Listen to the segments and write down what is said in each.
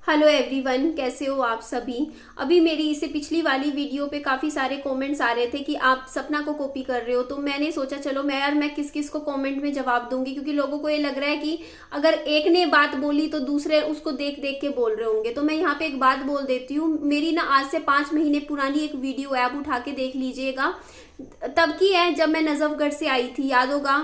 Hello everyone, कैसे हो आप सभी। अभी मेरी इससे पिछली वाली वीडियो पे काफ़ी सारे कमेंट्स आ रहे थे कि आप सपना को कॉपी कर रहे हो। तो मैंने सोचा चलो मैं किस किस को कमेंट में जवाब दूंगी, क्योंकि लोगों को ये लग रहा है कि अगर एक ने बात बोली तो दूसरे उसको देख देख के बोल रहे होंगे। तो मैं यहाँ पे एक बात बोल देती हूँ। मेरी ना आज से 5 महीने पुरानी एक वीडियो है, आप उठा के देख लीजिएगा। तब की है जब मैं नजफगढ़ से आई थी, याद होगा।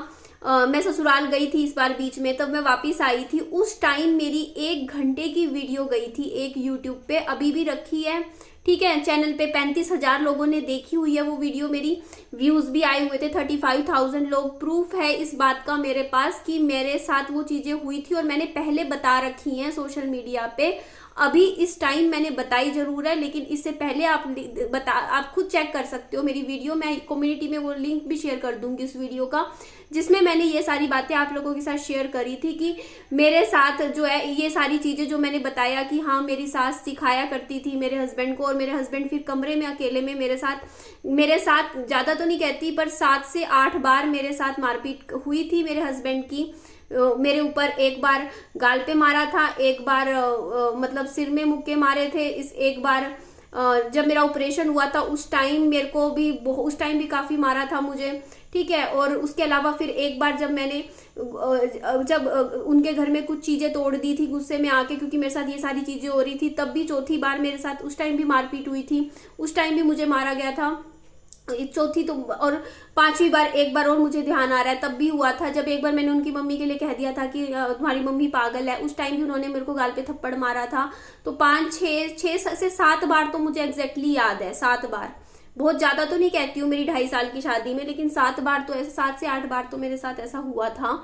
मैं ससुराल गई थी इस बार बीच में, तब मैं वापस आई थी। उस टाइम मेरी 1 घंटे की वीडियो गई थी एक यूट्यूब पे, अभी भी रखी है। ठीक है, चैनल पे 35,000 लोगों ने देखी हुई है वो वीडियो मेरी। व्यूज भी आए हुए थे 35,000 लोग। प्रूफ है इस बात का मेरे पास कि मेरे साथ वो चीजें हुई थी और मैंने पहले बता रखी हैं सोशल मीडिया पे। अभी इस टाइम मैंने बताई जरूर है, लेकिन इससे पहले आप खुद चेक कर सकते हो मेरी वीडियो। मैं कम्युनिटी में वो लिंक भी शेयर कर दूंगी उस वीडियो का, जिसमें मैंने ये सारी बातें आप लोगों के साथ शेयर करी थी कि मेरे साथ जो है ये सारी चीजें जो मैंने बताया कि हाँ मेरी सास सिखाया करती थी मेरे हस्बैंड को, और मेरे हस्बैंड फिर कमरे में अकेले में मेरे साथ ज्यादा तो नहीं कहती पर 7 से 8 बार मेरे साथ मारपीट हुई थी मेरे हस्बैंड की। मेरे ऊपर एक बार गाल पे मारा था, एक बार मतलब सिर में मुक्के मारे थे। इस एक बार जब मेरा ऑपरेशन हुआ था उस टाइम मेरे को भी उस टाइम भी काफी मारा था मुझे। ठीक है, और उसके अलावा फिर एक बार जब उनके घर में कुछ चीजें तोड़ दी थी गुस्से में आके, क्योंकि मेरे साथ ये सारी चीजें हो रही थी, तब भी चौथी बार मेरे साथ उस टाइम भी मारपीट हुई थी। उस टाइम भी मुझे मारा गया था। चौथी तो और 5वीं बार एक बार और मुझे ध्यान आ रहा है तब भी हुआ था, जब एक बार मैंने उनकी मम्मी के लिए कह दिया था कि तुम्हारी मम्मी पागल है। उस टाइम भी उन्होंने मेरे को गाल पे थप्पड़ मारा था। तो 5 6 से 7 बार तो मुझे एग्जैक्टली याद है। 7 बार, बहुत ज्यादा तो नहीं कहती हूँ मेरी 2.5 साल की शादी में, लेकिन 7 बार तो ऐसे 7 से 8 बार तो मेरे साथ ऐसा हुआ था।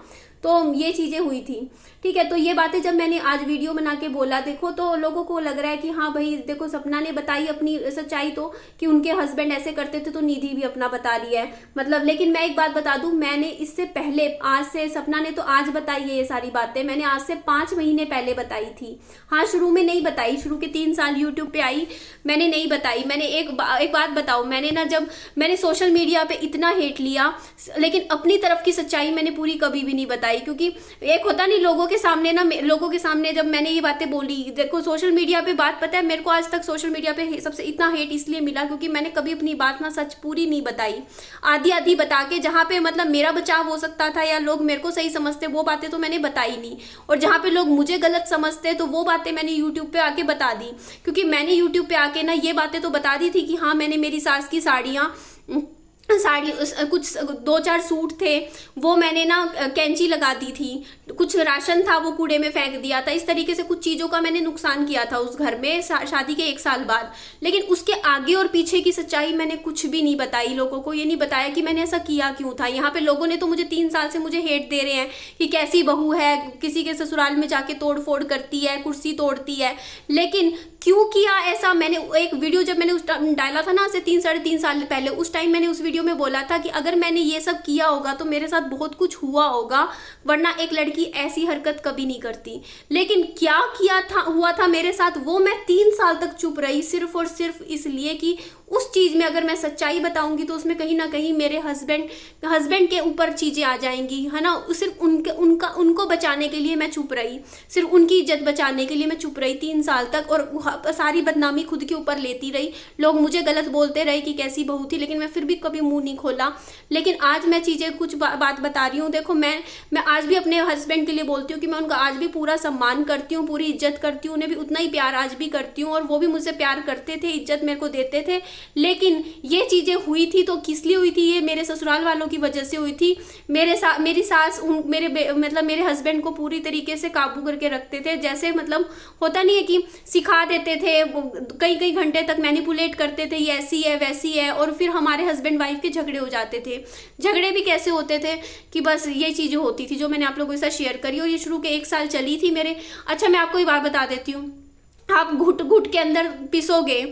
तो ये चीजें हुई थी। ठीक है, तो ये बातें जब मैंने आज वीडियो बना के बोला देखो, तो लोगों को लग रहा है कि हाँ भाई देखो सपना ने बताई अपनी सच्चाई, तो कि उनके हस्बैंड ऐसे करते थे, तो निधि भी अपना बता रही है मतलब। लेकिन मैं एक बात बता दूं, मैंने इससे पहले आज से, सपना ने तो आज बताई है ये सारी बातें, मैंने आज से 5 महीने पहले बताई थी। हाँ, शुरू में नहीं बताई, शुरू के 3 साल यूट्यूब पे आई मैंने नहीं बताई। मैंने एक बात बताऊं, मैंने ना जब मैंने सोशल मीडिया पे इतना हेट लिया, लेकिन अपनी तरफ की सच्चाई मैंने पूरी कभी भी नहीं बताई। क्योंकि एक होता नहीं लोगों के सामने ना, लोगों के सामने जब मैंने ये बातें बोली, देखो सोशल मीडिया पे बात, पता है मेरे को आज तक सोशल मीडिया पे सबसे इतना हेट इसलिए मिला क्योंकि मैंने कभी अपनी बात ना सच पूरी नहीं बताई, आधी आधी बता के। जहां पे मतलब मेरा बचाव हो सकता था या लोग मेरे को सही समझते, वो बातें तो मैंने बताई नहीं। और जहां पे लोग मुझे गलत समझते तो वो बातें मैंने यूट्यूब पे आके बता दी। क्योंकि मैंने यूट्यूब पे आके ना ये बातें तो बता दी थी कि हाँ मैंने मेरी सास की साड़ी कुछ 2-4 सूट थे वो मैंने ना कैंची लगा दी थी, कुछ राशन था वो कूड़े में फेंक दिया था। इस तरीके से कुछ चीजों का मैंने नुकसान किया था उस घर में शादी के 1 साल बाद। लेकिन उसके आगे और पीछे की सच्चाई मैंने कुछ भी नहीं बताई लोगों को। ये नहीं बताया कि मैंने ऐसा किया क्यों था। यहाँ पे लोगों ने तो मुझे 3 साल से मुझे हेट दे रहे हैं कि कैसी बहू है, किसी के ससुराल में जाके तोड़ फोड़ करती है, कुर्सी तोड़ती है। लेकिन क्यों किया ऐसा, मैंने एक वीडियो जब मैंने उस टाइम डाला था ना, से 3-3.5 साल पहले, उस टाइम मैंने उस वीडियो में बोला था कि अगर मैंने ये सब किया होगा तो मेरे साथ बहुत कुछ हुआ होगा, वरना एक लड़की ऐसी हरकत कभी नहीं करती। लेकिन क्या हुआ था मेरे साथ, वो मैं 3 साल तक चुप रही, सिर्फ और सिर्फ इसलिए कि उस चीज में अगर मैं सच्चाई बताऊंगी तो उसमें कहीं ना कहीं मेरे हस्बैंड के ऊपर चीजें आ जाएंगी, है ना। सिर्फ उनको बचाने के लिए मैं चुप रही, सिर्फ उनकी इज्जत बचाने के लिए मैं चुप रही 3 साल तक, और सारी बदनामी खुद के ऊपर लेती रही। लोग मुझे गलत बोलते रहे कि कैसी बहू थी, लेकिन मैं फिर भी कभी मुंह नहीं खोला। लेकिन आज मैं चीजें कुछ बात बता रही हूँ। देखो मैं आज भी अपने हस्बैंड के लिए बोलती हूँ कि मैं उनका आज भी पूरा सम्मान करती हूँ, पूरी इज्जत करती हूँ, उन्हें भी उतना ही प्यार आज भी करती हूँ, और वो भी मुझसे प्यार करते थे, इज्जत मेरे को देते थे। लेकिन ये चीजें हुई थी तो किस लिए हुई थी, ये मेरे ससुराल वालों की वजह से हुई थी। मेरी सास मेरे हस्बैंड को पूरी तरीके से काबू करके रखते थे। जैसे मतलब होता नहीं है कि सिखा देते थे, कई घंटे तक मैनिपुलेट करते थे, ये ऐसी है वैसी है, और फिर हमारे हस्बैंड वाइफ के झगड़े हो जाते थे। झगड़े भी कैसे होते थे कि बस ये चीजें होती थी जो मैंने आप लोगों के साथ शेयर करी, और ये शुरू के 1 साल चली थी मेरे। अच्छा, मैं आपको ये बात बता देती हूँ, आप घुट घुट के अंदर पिसोगे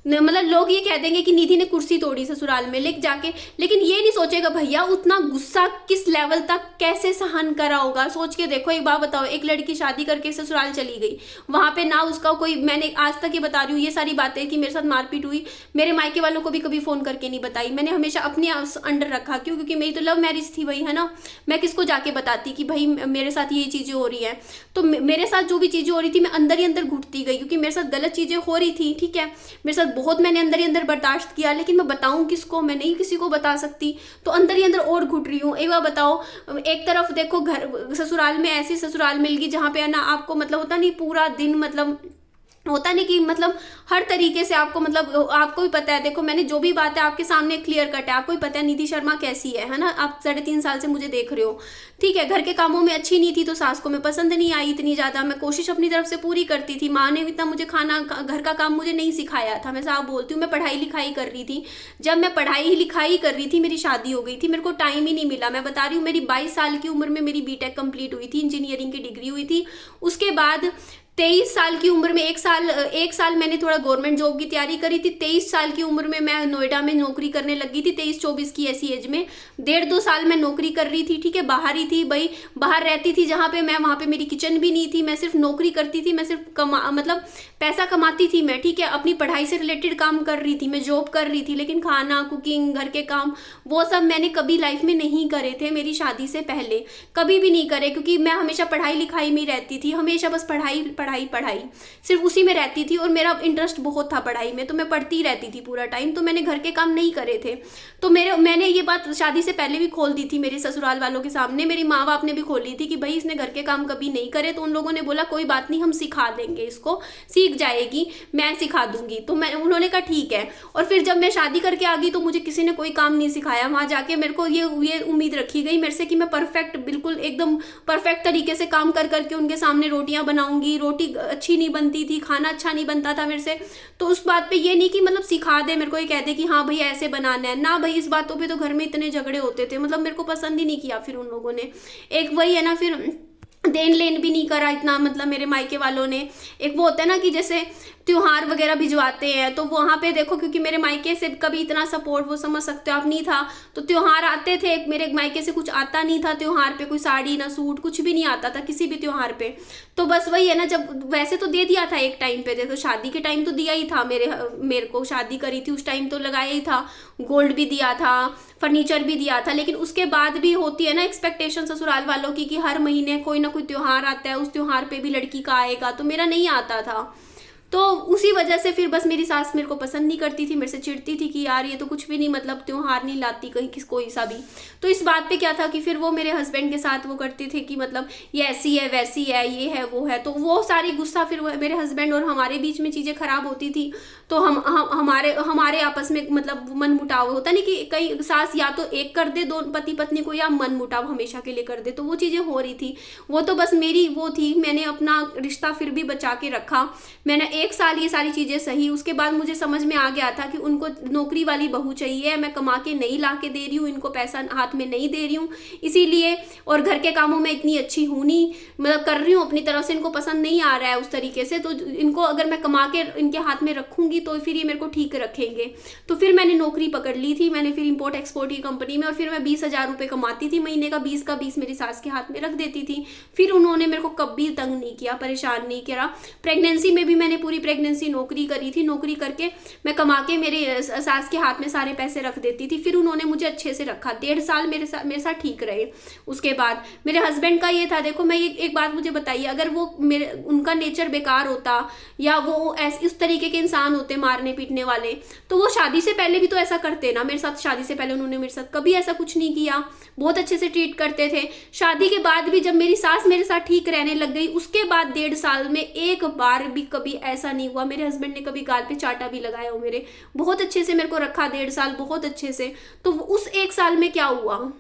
मतलब लोग ये कह देंगे कि निधि ने कुर्सी तोड़ी ससुराल में लेकिन ये नहीं सोचेगा भैया उतना गुस्सा किस लेवल तक कैसे सहन करा होगा। सोच के देखो, एक बात बताओ, एक लड़की शादी करके ससुराल चली गई, वहां पे ना उसका कोई, मैंने आज तक ये बता रही हूँ ये सारी बातें कि मेरे साथ मारपीट हुई, मेरे मायके वालों को भी कभी फोन करके नहीं बताई, मैंने हमेशा अपने अंडर रखा। क्यों? क्योंकि मेरी तो लव मैरिज थी भाई, है ना। मैं किसको जाके बताती कि भाई मेरे साथ ये चीजें हो रही है। तो मेरे साथ जो भी चीजें हो रही थी मैं अंदर ही अंदर घुटती गई, क्योंकि मेरे साथ गलत चीजें हो रही थी, ठीक है। मेरे साथ बहुत मैंने अंदर ही अंदर बर्दाश्त किया, लेकिन मैं बताऊं किसको? मैं नहीं किसी को बता सकती, तो अंदर ही अंदर और घुट रही हूँ। एक बार बताओ, एक तरफ देखो घर ससुराल में, ऐसी ससुराल मिल गई जहां पे है ना आपको मतलब होता नहीं पूरा दिन, मतलब होता नहीं कि मतलब हर तरीके से आपको, मतलब आपको भी पता है, देखो मैंने जो भी बात है आपके सामने क्लियर कट है, आपको भी पता है निधि शर्मा कैसी है ना। आप 3.5 साल से मुझे देख रहे हो, ठीक है। घर के कामों में अच्छी नहीं थी तो सास को मैं पसंद नहीं आई इतनी ज्यादा, मैं कोशिश अपनी तरफ से पूरी करती थी, माँ ने इतना मुझे खाना घर का काम मुझे नहीं सिखाया था, मैं साफ बोलती हूँ। मैं पढ़ाई लिखाई कर रही थी, जब मैं पढ़ाई लिखाई कर रही थी मेरी शादी हो गई थी, मेरे को टाइम ही नहीं मिला। मैं बता रही हूँ मेरी 22 साल की उम्र में मेरी बीटेक कंप्लीट हुई थी, इंजीनियरिंग की डिग्री हुई थी। उसके बाद 23 साल की उम्र में एक साल मैंने थोड़ा गवर्नमेंट जॉब की तैयारी करी थी। 23 साल की उम्र में मैं नोएडा में नौकरी करने लगी थी, 23-24 की ऐसी एज में। 1.5-2 साल मैं नौकरी कर रही थी, ठीक है। बाहर ही थी भाई, बाहर रहती थी जहां पे मैं, वहां पे मेरी किचन भी नहीं थी, मैं सिर्फ नौकरी करती थी, मैं सिर्फ मतलब पैसा कमाती थी मैं, ठीक है। अपनी पढ़ाई से रिलेटेड काम कर रही थी, मैं जॉब कर रही थी, लेकिन खाना, कुकिंग, घर के काम वो सब मैंने कभी लाइफ में नहीं करे थे। मेरी शादी से पहले कभी भी नहीं करे, क्योंकि मैं हमेशा पढ़ाई लिखाई में रहती थी, हमेशा बस पढ़ाई पढ़ाई पढ़ाई, सिर्फ उसी में रहती थी। और मेरा इंटरेस्ट बहुत था पढ़ाई में, तो मैं पढ़ती रहती थी पूरा टाइम, तो मैंने घर के काम नहीं करे थे। तो मैंने ये बात शादी से पहले भी खोल दी थी मेरे ससुराल वालों के सामने, मेरी माँ बाप ने भी खोली थी कि भाई इसने घर के काम कभी नहीं करे। तो उन लोगों ने बोला कोई बात नहीं, हम सिखा देंगे इसको, सीख जाएगी, मैं सिखा दूंगी। तो उन्होंने कहा ठीक है। और फिर जब मैं शादी करके आ गई तो मुझे किसी ने कोई काम नहीं सिखाया। वहां जाके मेरे को ये उम्मीद रखी गई मेरे से कि मैं परफेक्ट, बिल्कुल एकदम परफेक्ट तरीके से काम कर करके उनके सामने रोटियां बनाऊंगी। रोटी अच्छी नहीं बनती थी, खाना अच्छा नहीं बनता था मेरे से। तो उस बात पे ये नहीं कि मतलब सिखा दे मेरे को, ये कह दे कि हाँ भाई ऐसे बनाना है ना, भाई इस बातों पे तो घर में इतने झगड़े होते थे, मतलब मेरे को पसंद ही नहीं किया फिर उन लोगों ने। एक वही है ना, फिर देन लेन भी नहीं करा इतना, मतलब मेरे मायके वालों ने। एक वो होता है ना कि जैसे त्योहार वगैरह भिजवाते हैं, तो वहां पे देखो, क्योंकि मेरे मायके से कभी इतना सपोर्ट, वो समझ सकते हो आप, नहीं था। तो त्योहार आते थे, मेरे मायके से कुछ आता नहीं था त्योहार पे, कोई साड़ी ना सूट कुछ भी नहीं आता था किसी भी त्योहार पे। तो बस वही है ना, जब वैसे तो दे दिया था एक टाइम पे, देखो शादी के टाइम तो दिया ही था, मेरे को शादी करी थी उस टाइम तो लगाया ही था, गोल्ड भी दिया था, फर्नीचर भी दिया था। लेकिन उसके बाद भी होती है ना एक्सपेक्टेशन ससुराल वालों की कि हर महीने कोई ना कोई त्योहार आता है, उस त्योहार पे भी लड़की का आएगा, तो मेरा नहीं आता था। तो उसी वजह से फिर बस मेरी सास मेरे को पसंद नहीं करती थी, मेरे से चिढ़ती थी कि यार ये तो कुछ भी नहीं, मतलब त्योहार नहीं लाती कहीं कोई सा भी। तो इस बात पे क्या था कि फिर वो मेरे हस्बैंड के साथ वो करते थे कि मतलब ये ऐसी है वैसी है, ये है वो है। तो वो सारी गुस्सा फिर मेरे हस्बैंड और हमारे बीच में चीज़ें खराब होती थी। तो हमारे आपस में मतलब मन मुटाव होता नहीं कि कई सास या तो एक कर दे दो पति पत्नी को, या मन मुटाव हमेशा के लिए कर दे। तो वो चीज़ें हो रही थी, वो तो बस मेरी वो थी। मैंने अपना रिश्ता फिर भी बचा के रखा, मैंने 1 साल ये सारी चीज़ें सही। उसके बाद मुझे समझ में आ गया था कि उनको नौकरी वाली बहू चाहिए, मैं कमा के नहीं ला के दे रही हूँ, इनको पैसा हाथ में नहीं दे रही हूँ इसीलिए। और घर के कामों में इतनी अच्छी हूँ नहीं, मतलब कर रही हूँ अपनी तरफ से, इनको पसंद नहीं आ रहा है उस तरीके से। तो इनको अगर मैं कमा के इनके हाथ में रखूंगी तो फिर ये मेरे को ठीक रखेंगे। तो फिर मैंने नौकरी पकड़ ली थी, मैंने फिर इंपोर्ट एक्सपोर्ट की कंपनी में, और फिर मैं 20,000 रुपये कमाती थी महीने का, 20 का 20 मेरी सास के हाथ में रख देती थी। फिर उन्होंने मेरे को कभी तंग नहीं किया, परेशान नहीं किया। प्रेगनेंसी में भी मैंने पूरी प्रेगनेंसी नौकरी करी थी, नौकरी करके मैं कमा के मेरे सास के हाथ में सारे पैसे रख देती थी। फिर उन्होंने मुझे अच्छे से रखा, 1.5 साल मेरे साथ ठीक रहे। उसके बाद मेरे हस्बैंड का ये था, देखो मैं एक बात मुझे बताइए, अगर वो उनका नेचर बेकार होता या वो इस तरीके के इंसान होते मारने पीटने वाले, तो वो शादी से पहले भी तो ऐसा करते ना मेरे साथ। शादी से पहले उन्होंने मेरे साथ कभी ऐसा कुछ नहीं किया, बहुत अच्छे से ट्रीट करते थे। शादी के बाद भी जब मेरी सास मेरे साथ ठीक रहने लग गई, उसके बाद 1.5 साल में एक बार भी कभी ऐसा नहीं हुआ मेरे हस्बैंड ने कभी गाल पे चाटा भी लगाया हो मेरे, बहुत अच्छे से मेरे को रखा 1.5 साल, बहुत अच्छे से। तो उस 1 साल में क्या हुआ,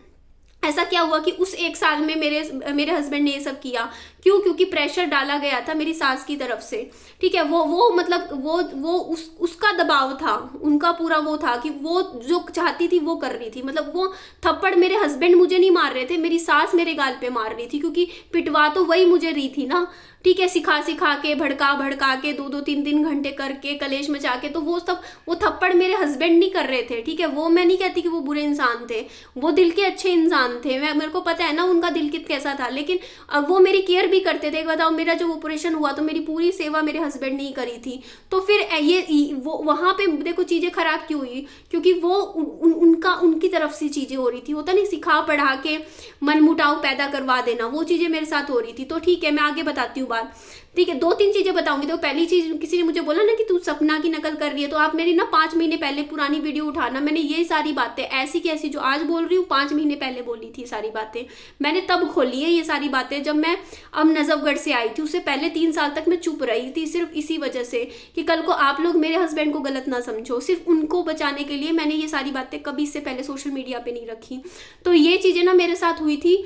ऐसा क्या हुआ कि उस 1 साल में मेरे हस्बैंड ने ये सब किया? क्यों? क्योंकि प्रेशर डाला गया था मेरी सास की तरफ से, ठीक है। वो मतलब वो उसका दबाव था, उनका पूरा वो था कि वो जो चाहती थी वो कर रही थी। मतलब वो थप्पड़ मेरे हस्बैंड मुझे नहीं मार रहे थे, मेरी सास मेरे गाल पे मार रही थी, क्योंकि पिटवा तो वही मुझे रही थी ना। ठीक है, सिखा सिखा के, भड़का भड़का के, 2-2 3-3 घंटे करके, कलेश मचा के, तो वो सब, वो थप्पड़ मेरे हस्बैंड नहीं कर रहे थे, ठीक है। वो मैं नहीं कहती कि वो बुरे इंसान थे, वो दिल के अच्छे इंसान थे, मेरे को पता है ना उनका दिल कैसा था, लेकिन अब वो मेरी केयर भी करते थे। बताओ, मेरा जो ऑपरेशन हुआ तो मेरी पूरी सेवा मेरे हस्बैंड ने ही करी थी। तो फिर ये वो वहां पे देखो चीजें खराब क्यों हुई, क्योंकि वो उनकी तरफ से चीजें हो रही थी। होता नहीं, सिखा पढ़ा के मनमुटाव पैदा करवा देना, वो चीजें मेरे साथ हो रही थी। तो ठीक है, मैं आगे बताती हूँ बात, ठीक है। 2-3 चीजें बताऊंगी। तो पहली चीज, किसी ने मुझे बोला ना कि तू सपना की नकल कर रही है, तो आप मेरी ना 5 महीने पहले पुरानी वीडियो उठाना, मैंने ये सारी बातें ऐसी की ऐसी जो आज बोल रही हूँ 5 महीने पहले बोली थी। सारी बातें मैंने तब खोली है, ये सारी बातें जब मैं अब नजफगढ़ से आई थी। उससे पहले 3 साल तक मैं चुप रही थी, सिर्फ इसी वजह से कि कल को आप लोग मेरे हस्बैंड को गलत ना समझो। सिर्फ उनको बचाने के लिए मैंने ये सारी बातें कभी इससे पहले सोशल मीडिया पे नहीं रखी। तो ये चीजें ना मेरे साथ हुई थी,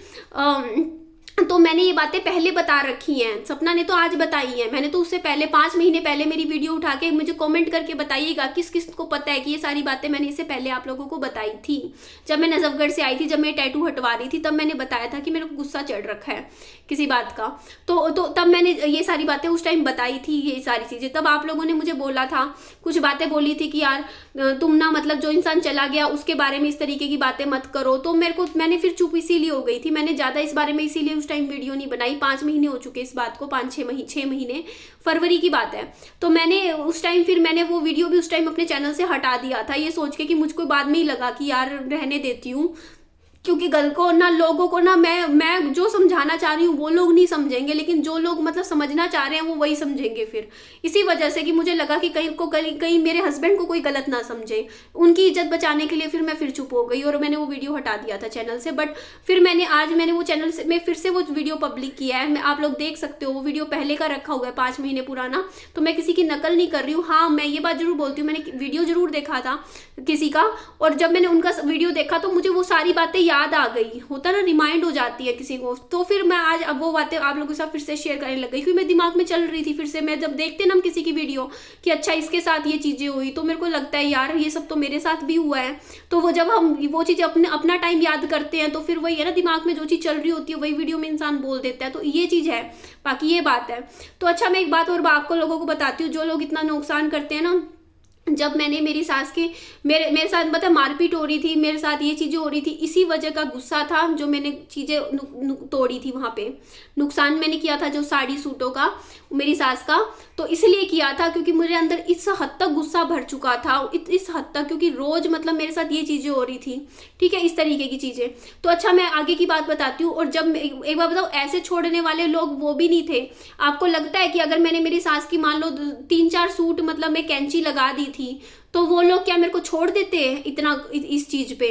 तो मैंने ये बातें पहले बता रखी हैं। सपना ने तो आज बताई है, मैंने तो उससे पहले 5 महीने पहले मेरी वीडियो उठा के मुझे कमेंट करके बताइएगा किस किस को पता है कि ये सारी बातें मैंने इससे पहले आप लोगों को बताई थी। जब मैं नजफगढ़ से आई थी, जब मैं टैटू हटवा रही थी, तब मैंने बताया था कि मेरे को गुस्सा चढ़ रखा है किसी बात का। तो तब मैंने ये सारी बातें उस टाइम बताई थी, ये सारी चीजें। तब आप लोगों ने मुझे बोला था, कुछ बातें बोली थी कि यार तुम ना, मतलब जो इंसान चला गया उसके बारे में इस तरीके की बातें मत करो। तो मैंने फिर चुप इसीलिए हो गई थी, मैंने ज्यादा इस बारे में इसीलिए उस टाइम वीडियो नहीं बनाई। 5 महीने हो चुके इस बात को, 5-6 महीने, फरवरी की बात है। तो मैंने उस टाइम, फिर मैंने वो वीडियो भी उस टाइम अपने चैनल से हटा दिया था, ये सोच के कि मुझको बाद में ही लगा कि यार रहने देती हूँ, क्योंकि गल को ना, लोगों को ना, मैं जो समझाना चाह रही हूँ वो लोग नहीं समझेंगे, लेकिन जो लोग मतलब समझना चाह रहे हैं वो वही समझेंगे। फिर इसी वजह से कि मुझे लगा कि कहीं मेरे हस्बैंड को कोई गलत ना समझे, उनकी इज्जत बचाने के लिए फिर मैं फिर चुप हो गई और मैंने वो वीडियो हटा दिया था चैनल से। बट फिर आज मैंने वो चैनल से मैं फिर से वो वीडियो पब्लिक किया है, आप लोग देख सकते हो। वो वीडियो पहले का रखा हुआ है, 5 महीने पुराना। तो मैं किसी की नकल नहीं कर रही हूँ। हाँ, मैं ये बात जरूर बोलती हूँ, मैंने वीडियो जरूर देखा था किसी का, और जब मैंने उनका वीडियो देखा तो मुझे वो सारी बातें याद आ गई, होता ना, रिमाइंड हो जाती है किसी को। तो फिर मैं आज अब वो बातें आप लोगों के साथ फिर से शेयर करने लग गई, क्योंकि मेरे दिमाग में चल रही थी। फिर से मैं जब देखते ना हम किसी की वीडियो कि अच्छा इसके साथ ये चीजें हुई, तो मेरे को लगता है यार ये सब तो मेरे साथ भी हुआ है। तो वो जब हम वो चीजें अपना टाइम याद करते हैं, तो फिर वही है ना, दिमाग में जो चीज चल रही होती है वही वीडियो में इंसान बोल देता है। तो ये चीज है, बाकी ये बात है। तो अच्छा, मैं एक बात और आपको लोगों को बताती हूँ, जो लोग इतना नुकसान करते हैं ना, जब मैंने मेरी सास के मेरे साथ मतलब मारपीट हो रही थी, मेरे साथ ये चीजें हो रही थी, इसी वजह का गुस्सा था जो मैंने चीजें तोड़ी थी। वहां पे नुकसान मैंने किया था जो साड़ी सूटों का, मेरी सास का, तो इसलिए किया था क्योंकि मेरे अंदर इस हद तक गुस्सा भर चुका था, इस हद तक, क्योंकि रोज मतलब मेरे साथ ये चीजें हो रही थी, ठीक है, इस तरीके की चीजें। तो अच्छा, मैं आगे की बात बताती हूँ। और जब एक बार बताओ, ऐसे छोड़ने वाले लोग वो भी नहीं थे। आपको लगता है कि अगर मैंने मेरी सास की मान लो 3-4 सूट मतलब मैं कैंची लगा दी थी, तो वो लोग क्या मेरे को छोड़ देते हैं इतना इस चीज पे?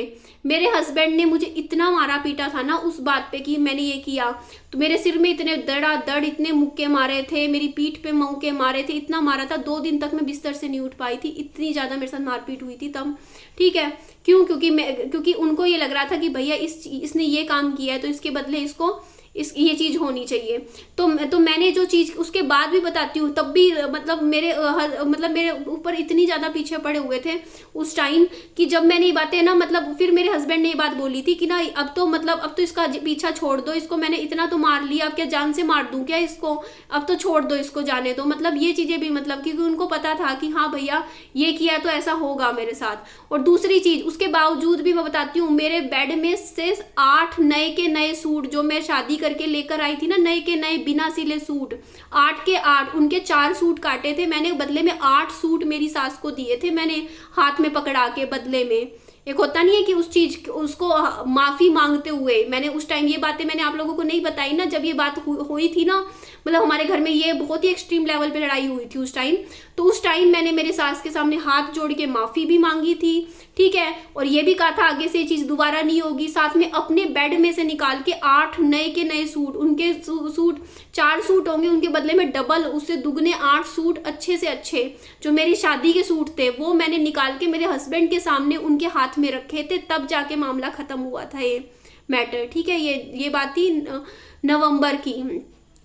मेरे हस्बैंड ने मुझे इतना मारा पीटा था ना उस बात पे कि मैंने ये किया, तो मेरे सिर में इतने दड़ इतने मुक्के मारे थे, मेरी पीठ पे मुक्के मारे थे, इतना मारा था, 2 दिन तक मैं बिस्तर से नहीं उठ पाई थी, इतनी ज्यादा मेरे साथ मारपीट हुई थी तब, ठीक है। क्यों? क्योंकि उनको ये लग रहा था कि भैया इसने ये काम किया है तो इसके बदले इसको ये चीज होनी चाहिए। तो मैंने जो चीज, उसके बाद भी बताती हूँ, तब भी मतलब मेरे ऊपर इतनी ज्यादा पीछे पड़े हुए थे उस टाइम कि जब मैंने ये बातें ना, मतलब फिर मेरे हस्बैंड ने ये बात बोली थी कि ना अब तो इसका पीछा छोड़ दो, इसको मैंने इतना तो मार लिया, अब क्या जान से मार दूं क्या इसको? अब तो छोड़ दो, इसको जाने दो। मतलब ये चीजें भी, मतलब क्योंकि उनको पता था कि हाँ भैया ये किया तो ऐसा होगा मेरे साथ। और दूसरी चीज, उसके बावजूद भी मैं बताती हूँ, मेरे बेड में से 8 नए के नए सूट जो मैं शादी करके लेकर आई थी ना, नए के नए बिना सिले सूट, 8 के 8, उनके 4 सूट काटे थे मैंने, बदले में 8 सूट मेरी सास को दिए थे मैंने, हाथ में पकड़ा के बदले में। एक होता नहीं है कि उस चीज उसको माफी मांगते हुए, मैंने उस टाइम ये बातें मैंने आप लोगों को नहीं बताई ना, जब ये बात हुई थी ना, मतलब हमारे घर में ये बहुत ही एक्सट्रीम लेवल पे लड़ाई हुई थी उस टाइम। तो उस टाइम मैंने मेरे सास के सामने हाथ जोड़ के माफी भी मांगी थी, ठीक है, और ये भी कहा था आगे से ये चीज दोबारा नहीं होगी। साथ में अपने बेड में से निकाल के 8 नए के नए सूट, उनके सूट 4 सूट होंगे, उनके बदले में डबल उससे दुगने 8 सूट अच्छे से अच्छे जो मेरी शादी के सूट थे, वो मैंने निकाल के मेरे हस्बैंड के सामने उनके हाथ में रखे थे, तब जाके मामला खत्म हुआ था ये मैटर, ठीक है। ये बात थी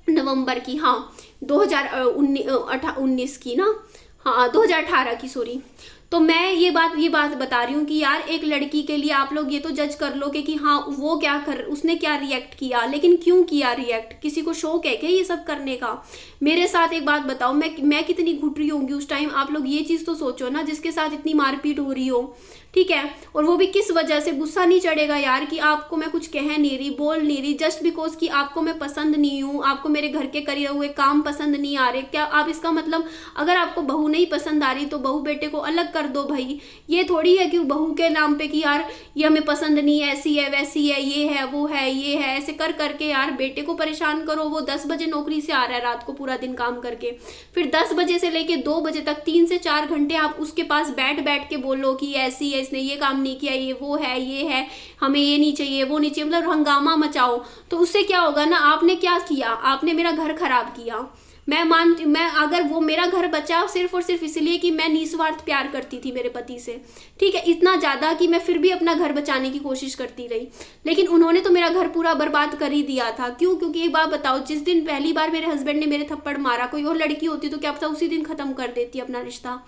नवंबर की, हाँ 2019 की ना, हाँ 2018 की, सॉरी। तो मैं ये बात बता रही हूँ कि यार एक लड़की के लिए आप लोग ये तो जज कर लो कि हाँ वो क्या कर, उसने क्या रिएक्ट किया, लेकिन क्यों किया रिएक्ट, किसी को शौक है क्या ये सब करने का। मेरे साथ एक बात बताओ, मैं कितनी घुट रही होंगी उस टाइम, आप लोग ये चीज़ तो सोचो ना, जिसके साथ इतनी मारपीट हो रही हो, ठीक है, और वो भी किस वजह से। गुस्सा नहीं चढ़ेगा यार कि आपको मैं कुछ कह नहीं रही, बोल नहीं रही, जस्ट बिकॉज कि आपको मैं पसंद नहीं हूँ, आपको मेरे घर के करे हुए काम पसंद नहीं आ रहे, क्या आप इसका मतलब अगर आपको बहू नहीं पसंद आ रही तो बहू बेटे को अलग कर दो भाई। ये थोड़ी है कि बहू के नाम पे कि यार ये हमें पसंद नहीं, ऐसी है वैसी है, ये है वो है ये है, ऐसे कर करके यार बेटे को परेशान करो। वो 10 बजे नौकरी से आ रहा है रात को पूरा दिन काम करके, फिर 10 बजे से लेके 2 बजे तक 3 से 4 घंटे आप उसके पास बैठ बैठ के बोलो कि ऐसी है, इसने ये काम नहीं किया, ये वो है ये है, हमें ये नहीं चाहिए वो नहीं चाहिए, मतलब हंगामा मचाओ। तो उससे क्या होगा ना, आपने क्या किया, आपने मेरा घर खराब किया। मैं अगर वो मेरा घर बचा सिर्फ और सिर्फ इसलिए कि मैं निस्वार्थ प्यार करती थी मेरे पति से, ठीक है, इतना ज़्यादा कि मैं फिर भी अपना घर बचाने की कोशिश करती रही, लेकिन उन्होंने तो मेरा घर पूरा बर्बाद कर ही दिया था। क्यों? क्योंकि एक बात बताओ, जिस दिन पहली बार मेरे हस्बैंड ने मेरे थप्पड़ मारा, कोई और लड़की होती तो क्या पता उसी दिन खत्म कर देती अपना रिश्ता,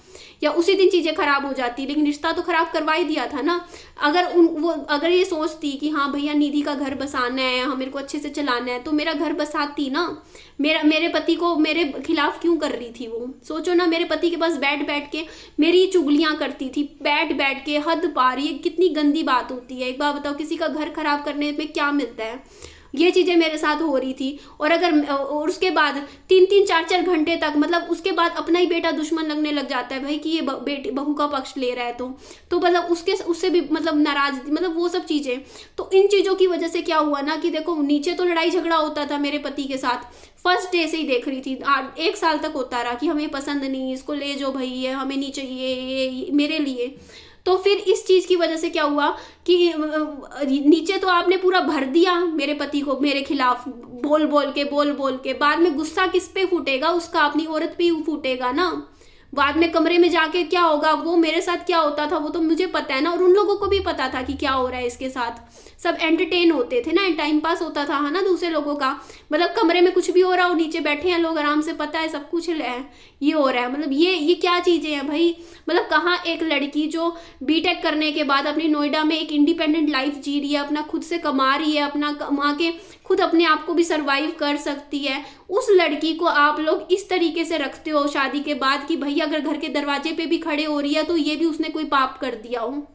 या उसी दिन चीज़ें खराब हो जाती, लेकिन रिश्ता तो खराब करवा ही दिया था ना। अगर ये सोचती कि हाँ भैया निधि का घर बसाना है, हाँ मेरे को अच्छे से चलाना है, तो मेरा घर बसाती ना। मेरे पति को मेरे खिलाफ क्यों कर रही थी वो, सोचो ना। मेरे पति के पास बैठ बैठ के मेरी चुगलियां करती थी, बैठ बैठ के, हद पार। ये कितनी गंदी बात होती है, एक बात बताओ, किसी का घर खराब करने में क्या मिलता है। ये चीज़ें मेरे साथ हो रही थी। और उसके बाद 3-3 4-4 घंटे तक, मतलब उसके बाद अपना ही बेटा दुश्मन लगने लग जाता है भाई कि ये बहू का पक्ष ले रहा है, तो मतलब उससे भी मतलब नाराज, मतलब वो सब चीज़ें। तो इन चीज़ों की वजह से क्या हुआ ना कि देखो, नीचे तो लड़ाई झगड़ा होता था मेरे पति के साथ, फर्स्ट डे से ही देख रही थी, 1 साल तक होता रहा कि हमें पसंद नहीं, इसको ले जाओ भाई, ये हमें नहीं चाहिए, ये मेरे लिए। तो फिर इस चीज़ की वजह से क्या हुआ कि नीचे तो आपने पूरा भर दिया मेरे पति को मेरे खिलाफ, बोल बोल के बाद में गुस्सा किस पे फूटेगा उसका, अपनी औरत पे ही फूटेगा ना। बाद में कमरे में जाके क्या होगा, वो मेरे साथ क्या होता था वो तो मुझे पता है ना, और उन लोगों को भी पता था कि क्या हो रहा है इसके साथ। सब एंटरटेन होते थे ना, टाइम पास होता था, है ना, दूसरे लोगों का। मतलब कमरे में कुछ भी हो रहा हो, नीचे बैठे हैं लोग आराम से, पता है सब कुछ है, ये हो रहा है। मतलब ये क्या चीज़ें हैं भाई। मतलब कहाँ एक लड़की जो बीटेक करने के बाद अपनी नोएडा में एक इंडिपेंडेंट लाइफ जी रही है, अपना खुद से कमा रही है, अपना कमा के खुद अपने आप को भी सरवाइव कर सकती है, उस लड़की को आप लोग इस तरीके से रखते हो शादी के बाद कि भैया अगर घर के दरवाजे पे भी खड़े हो रही है तो ये भी उसने कोई पाप कर दिया हो,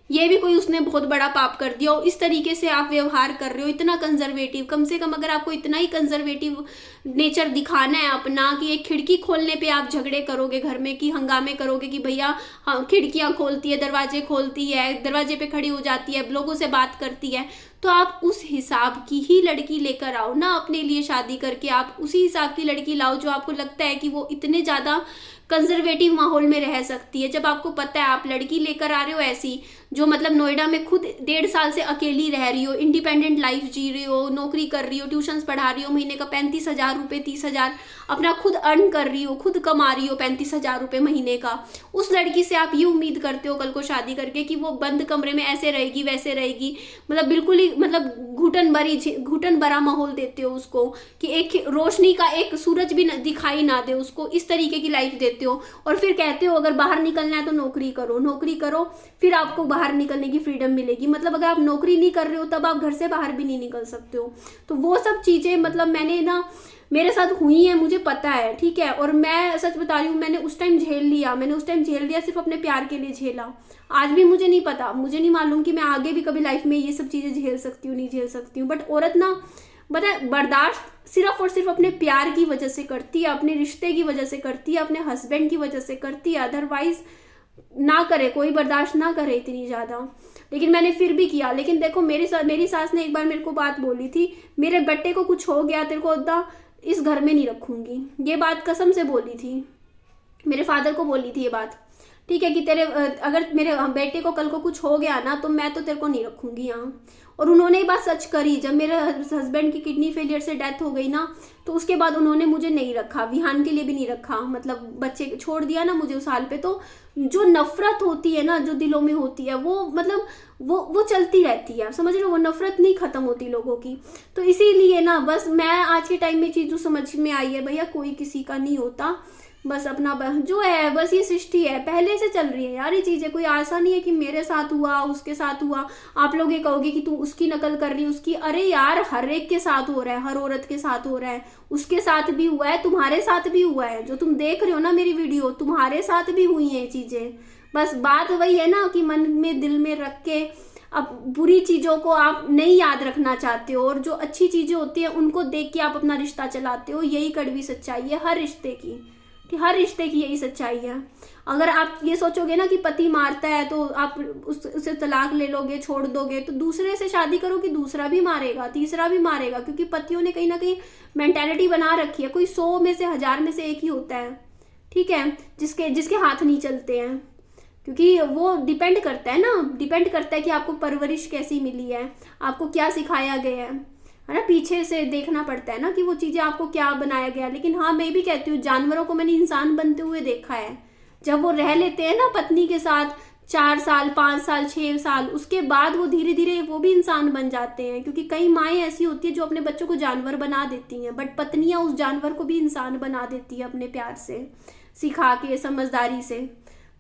ये भी कोई उसने बहुत बड़ा पाप कर दिया हो। इस तरीके से आप व्यवहार कर रहे हो, इतना कंजर्वेटिव। कम से कम अगर आपको इतना ही कंजर्वेटिव नेचर दिखाना है अपना कि एक खिड़की खोलने पे आप झगड़े करोगे घर में, कि हंगामे करोगे कि भैया हाँ खिड़कियां खोलती है, दरवाजे खोलती है, दरवाजे पे खड़ी हो जाती है, लोगों से बात करती है, तो आप उस हिसाब की ही लड़की लेकर आओ ना अपने लिए शादी करके। आप उसी हिसाब की लड़की लाओ जो आपको लगता है कि वो इतने ज़्यादा कंजर्वेटिव माहौल में रह सकती है। जब आपको पता है आप लड़की लेकर आ रहे हो ऐसी जो मतलब नोएडा में खुद 1.5 साल से अकेली रह रही हो, इंडिपेंडेंट लाइफ जी रही हो, नौकरी कर रही हो, ट्यूशंस पढ़ा रही हो, महीने का 35,000 रुपये 30,000 अपना खुद अर्न कर रही हो, खुद कमा रही हो 35,000 रुपये महीने का, उस लड़की से आप ये उम्मीद करते हो कल को शादी करके कि वो बंद कमरे में ऐसे रहेगी वैसे रहेगी, मतलब बिल्कुल ही मतलब घुटन भरा माहौल देते हो उसको कि एक रोशनी का एक सूरज भी दिखाई ना दे उसको, इस तरीके की लाइफ देते हो। और फिर कहते हो अगर बाहर निकलना है तो नौकरी करो, फिर आपको बाहर निकलने की फ्रीडम मिलेगी। मतलब अगर आप नौकरी नहीं कर रहे हो तब आप घर से बाहर भी नहीं निकल सकते हो। तो वो सब चीज़ें मतलब मैंने ना मेरे साथ हुई है, मुझे पता है, ठीक है। और मैं सच बता रही हूँ, मैंने उस टाइम झेल लिया, सिर्फ अपने प्यार के लिए झेला। आज भी मुझे नहीं पता, मुझे नहीं मालूम कि मैं आगे भी कभी लाइफ में ये सब चीज़ें झेल सकती हूँ नहीं झेल सकती हूँ। बट औरत ना बर्दाश्त सिर्फ और सिर्फ अपने प्यार की वजह से करती है, अपने रिश्ते की वजह से करती है, अपने हस्बैंड की वजह से करती है, अदरवाइज ना करे, कोई बर्दाश्त ना करे इतनी ज़्यादा। लेकिन मैंने फिर भी किया। लेकिन देखो मेरी सास ने एक बार मेरे को बात बोली थी, मेरे बेटे को कुछ हो गया तेरे को इस घर में नहीं रखूंगी, ये बात कसम से बोली थी, मेरे फादर को बोली थी ये बात, ठीक है, कि तेरे अगर मेरे बेटे को कल को कुछ हो गया ना तो मैं तो तेरे को नहीं रखूंगी यहाँ। और उन्होंने ये बात सच करी। जब मेरे हस्बैंड की किडनी फेलियर से डेथ हो गई ना तो उसके बाद उन्होंने मुझे नहीं रखा, विहान के लिए भी नहीं रखा, मतलब बच्चे छोड़ दिया ना मुझे उस हाल पे। तो जो नफरत होती है ना जो दिलों में होती है वो मतलब वो चलती रहती है, समझ रहे हो, वो नफरत नहीं खत्म होती लोगों की। तो इसीलिए ना बस मैं आज के टाइम में चीज़ जो समझ में आई है भैया कोई किसी का नहीं होता, बस अपना जो है बस ये सृष्टि है, पहले से चल रही है यार ये चीजें। कोई ऐसा नहीं है कि मेरे साथ हुआ उसके साथ हुआ। आप लोग ये कहोगे कि तू उसकी नकल कर रही उसकी, अरे यार हर एक के साथ हो रहा है, हर औरत के साथ हो रहा है, उसके साथ भी हुआ है, तुम्हारे साथ भी हुआ है। जो तुम देख रहे हो ना मेरी वीडियो, तुम्हारे साथ भी हुई है ये चीजें। बस बात वही है ना कि मन में दिल में रख के अब बुरी चीजों को आप नहीं याद रखना चाहते हो, और जो अच्छी चीजें होती है उनको देख के आप अपना रिश्ता चलाते हो। यही कड़वी सच्चाई है हर रिश्ते की, कि हर रिश्ते की यही सच्चाई है। अगर आप ये सोचोगे ना कि पति मारता है तो आप उसे तलाक ले लोगे, छोड़ दोगे, तो दूसरे से शादी करो कि दूसरा भी मारेगा, तीसरा भी मारेगा। क्योंकि पतियों ने कहीं ना कहीं मेंटेलिटी बना रखी है, कोई 100 में से 1000 में से एक ही होता है, ठीक है, जिसके हाथ नहीं चलते हैं। क्योंकि वो डिपेंड करता है ना, डिपेंड करता है कि आपको परवरिश कैसी मिली है, आपको क्या सिखाया गया है ना। पीछे से देखना पड़ता है ना कि वो चीज़ें आपको क्या बनाया गया। लेकिन हाँ, मैं भी कहती हूँ जानवरों को मैंने इंसान बनते हुए देखा है। जब वो रह लेते हैं ना पत्नी के साथ 4 साल 5 साल 6 साल, उसके बाद वो धीरे धीरे वो भी इंसान बन जाते हैं। क्योंकि कई माएँ ऐसी होती है जो अपने बच्चों को जानवर बना देती हैं, बट पत्नियाँ उस जानवर को भी इंसान बना देती है अपने प्यार से, सिखा के, समझदारी से।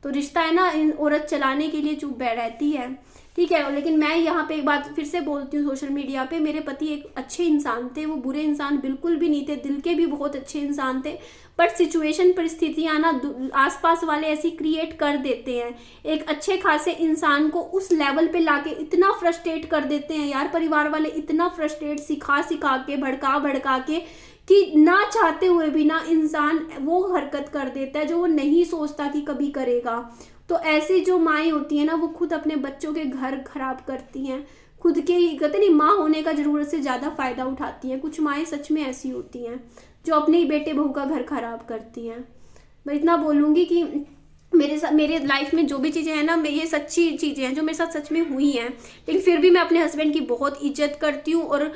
तो रिश्ता है ना, औरत चलाने के लिए चुप रहती है, ठीक है। लेकिन मैं यहाँ पे एक बात फिर से बोलती हूँ, सोशल मीडिया पे मेरे पति एक अच्छे इंसान थे, वो बुरे इंसान बिल्कुल भी नहीं थे, दिल के भी बहुत अच्छे इंसान थे। बट सिचुएशन, परिस्थितियाँ ना आसपास वाले ऐसी क्रिएट कर देते हैं, एक अच्छे खासे इंसान को उस लेवल पे लाके इतना फ्रस्ट्रेट कर देते हैं यार। परिवार वाले इतना फ्रस्ट्रेट सिखा के, भड़का के, कि ना चाहते हुए भी ना इंसान वो हरकत कर देता है जो वो नहीं सोचता कि कभी करेगा। तो ऐसी जो माएँ होती हैं ना, वो खुद अपने बच्चों के घर खराब करती हैं, खुद के ही कहते नहीं, माँ होने का जरूरत से ज़्यादा फ़ायदा उठाती हैं। कुछ माएँ सच में ऐसी होती हैं जो अपने ही बेटे बहू का घर खराब करती हैं। मैं इतना बोलूँगी कि मेरे लाइफ में जो भी चीज़ें हैं ना, ये सच्ची चीज़ें हैं जो मेरे साथ सच में हुई हैं। लेकिन फिर भी मैं अपने हस्बैंड की बहुत इज्जत करती हूँ और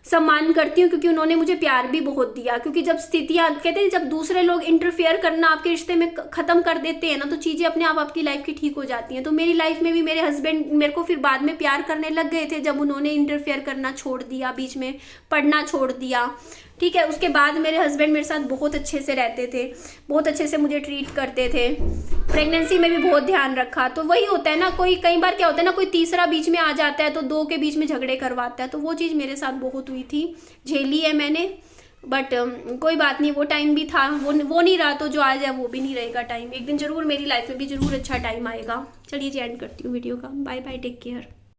सम्मान करती हूँ, क्योंकि उन्होंने मुझे प्यार भी बहुत दिया। क्योंकि जब स्थितियाँ कहते हैं, जब दूसरे लोग इंटरफेयर करना आपके रिश्ते में ख़त्म कर देते हैं ना, तो चीज़ें अपने आप आपकी लाइफ की ठीक हो जाती हैं। तो मेरी लाइफ में भी मेरे हस्बैंड मेरे को फिर बाद में प्यार करने लग गए थे, जब उन्होंने इंटरफेयर करना छोड़ दिया, बीच में पढ़ना छोड़ दिया, ठीक है। उसके बाद मेरे हस्बैंड मेरे साथ बहुत अच्छे से रहते थे, बहुत अच्छे से मुझे ट्रीट करते थे, प्रेगनेंसी में भी बहुत ध्यान रखा। तो वही होता है ना, कोई कई बार क्या होता है ना, कोई तीसरा बीच में आ जाता है तो 2 के बीच में झगड़े करवाता है। तो वो चीज़ मेरे साथ बहुत हुई थी, झेली है मैंने। बट कोई बात नहीं, वो टाइम भी था, वो नहीं रहा, तो जो आ जाए वो भी नहीं रहेगा टाइम। एक दिन जरूर मेरी लाइफ में भी जरूर अच्छा टाइम आएगा। चलिए जी, एंड करती हूँ वीडियो का। Bye bye, take care.